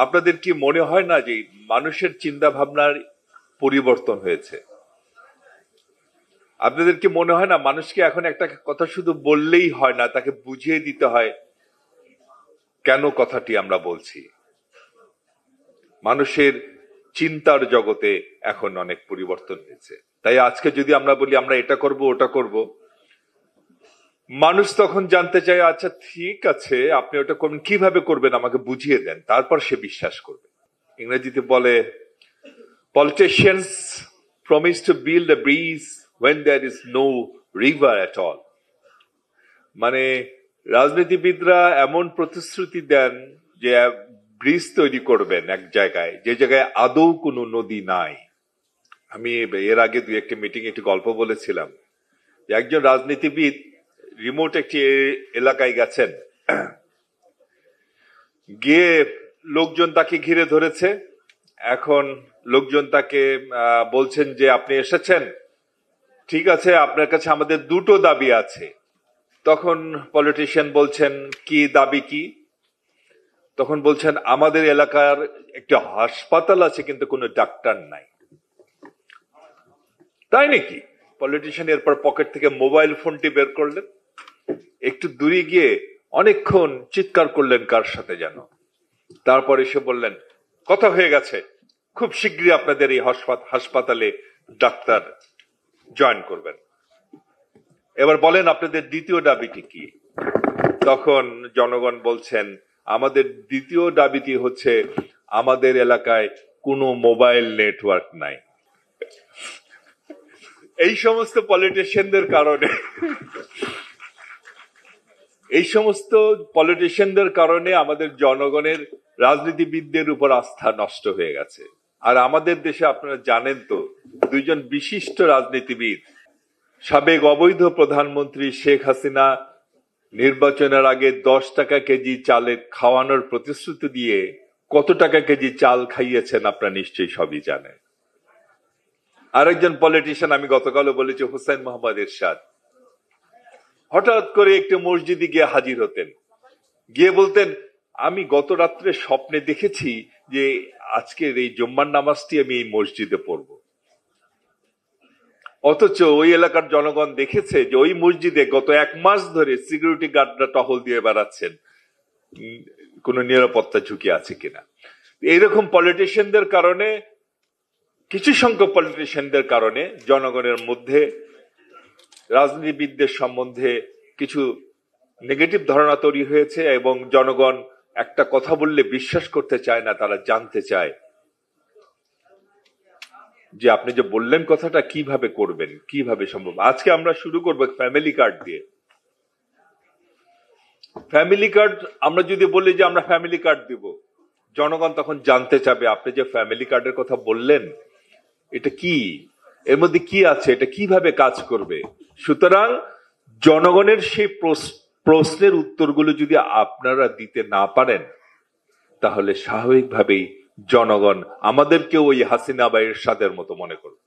আপনাদের কি মনে হয় না যে মানুষের চিন্তা ভাবনার পরিবর্তন হয়েছে? আপনাদের কি মনে হয় না মানুষকে এখন একটা কথা শুধু বললেই হয় না, তাকে বুঝিয়ে দিতে হয় কেন কথাটি আমরা বলছি? মানুষের চিন্তার জগতে এখন অনেক পরিবর্তন হয়েছে। তাই আজকে যদি আমরা বলি আমরা এটা করব ওটা করব, মানুষ তখন জানতে চায় আচ্ছা ঠিক আছে আপনি ওটা করবেন, কিভাবে করবেন আমাকে বুঝিয়ে দেন, তারপর সে বিশ্বাস করবে। ইংরেজিতে বলে politicians promise to build a bridge when there is no river at all। মানে রাজনীতিবিদরা এমন প্রতিশ্রুতি দেন যে ব্রিজ তৈরি করবেন এক জায়গায়, যে জায়গায় আদৌ কোনো নদী নাই। আমি এর আগে দুই একটি মিটিং একটি গল্প বলেছিলাম যে একজন রাজনীতিবিদ রিমোট একটি এলাকায় গেছেন, গিয়ে লোকজন তাকে ঘিরে ধরেছে। এখন লোকজন তাকে বলছেন যে আপনি এসেছেন, ঠিক আছে আপনার কাছে আমাদের দুটো দাবি আছে। তখন পলিটিশিয়ান বলছেন কি দাবি কি? তখন বলছেন আমাদের এলাকার একটা হাসপাতাল আছে কিন্তু কোনো ডাক্তার নাই। তাই নাকি? পলিটিশিয়ান এরপর পকেট থেকে মোবাইল ফোনটি বের করলেন, একটু দূরে গিয়ে অনেকক্ষণ চিৎকার করলেন কার সাথে যেন, তারপর এসে বললেন কথা হয়ে গেছে, খুব শীঘ্রই আপনাদের এই হাসপাতালে ডাক্তার জয়েন করবেন। এবার বলেন আপনাদের দ্বিতীয় দাবিটি কি? তখন জনগণ বলছেন আমাদের দ্বিতীয় দাবিটি হচ্ছে আমাদের এলাকায় কোনো মোবাইল নেটওয়ার্ক নাই। এই সমস্ত পলিটিশিয়ানদের কারণে আমাদের জনগণের রাজনীতিবিদদের উপর আস্থা নষ্ট হয়ে গেছে। আর আমাদের দেশে আপনারা জানেন তো, দুইজন বিশিষ্ট রাজনীতিবিদ, সাবেক অবৈধ প্রধানমন্ত্রী শেখ হাসিনা নির্বাচনের আগে 10 টাকা কেজি চালে খাওয়ানোর প্রতিশ্রুতি দিয়ে কত টাকা কেজি চাল খাইয়েছেন আপনারা নিশ্চয়ই সবই জানেন। আরেকজন পলিটিশিয়ান আমি গতকালও বলেছি, হুসাইন মোহাম্মদ এরশাদ, হঠাৎ করে একটি মসজিদে গিয়ে হাজির হতেন, গিয়ে বলতেন আমি গত রাত্রে স্বপ্নে দেখেছি যে আজকের এই জুম্মার নামাজটি আমি এই মসজিদে পড়ব। অথচ ওই এলাকার জনগণ দেখেছে যে ওই মসজিদে গত 1 মাস ধরে সিকিউরিটি গার্ডরা টহল দিয়ে বেড়াচ্ছেন, কোন নিরাপত্তা ঝুঁকি আছে কিনা। এইরকম পলিটিশিয়ানদের কারণে, কিছু সংখ্যক পলিটিশিয়ানদের কারণে জনগণের মধ্যে রাজনীতিবিদদের সম্বন্ধে কিছু নেগেটিভ ধারণা তৈরি হয়েছে এবং জনগণ একটা কথা বললে বিশ্বাস করতে চায় না, তারা জানতে চায় যে আপনি যে বললেন কথাটা কিভাবে করবেন, কিভাবে সম্ভব। আজকে আমরা শুরু করব ফ্যামিলি কার্ড দিয়ে। ফ্যামিলি কার্ড আমরা যদি বলি যে আমরা ফ্যামিলি কার্ড দিব, জনগণ তখন জানতে চাবে আপনি যে ফ্যামিলি কার্ডের কথা বললেন এটা কি, এর মধ্যে কি আছে, এটা কিভাবে কাজ করবে। সুতরাং জনগণের সেই প্রশ্নের উত্তরগুলো যদি আপনারা দিতে না পারেন, তাহলে স্বাভাবিকভাবেই জনগণ আমাদেরকেও ওই হাসিনা বা এরশাদের মতো মনে করবে।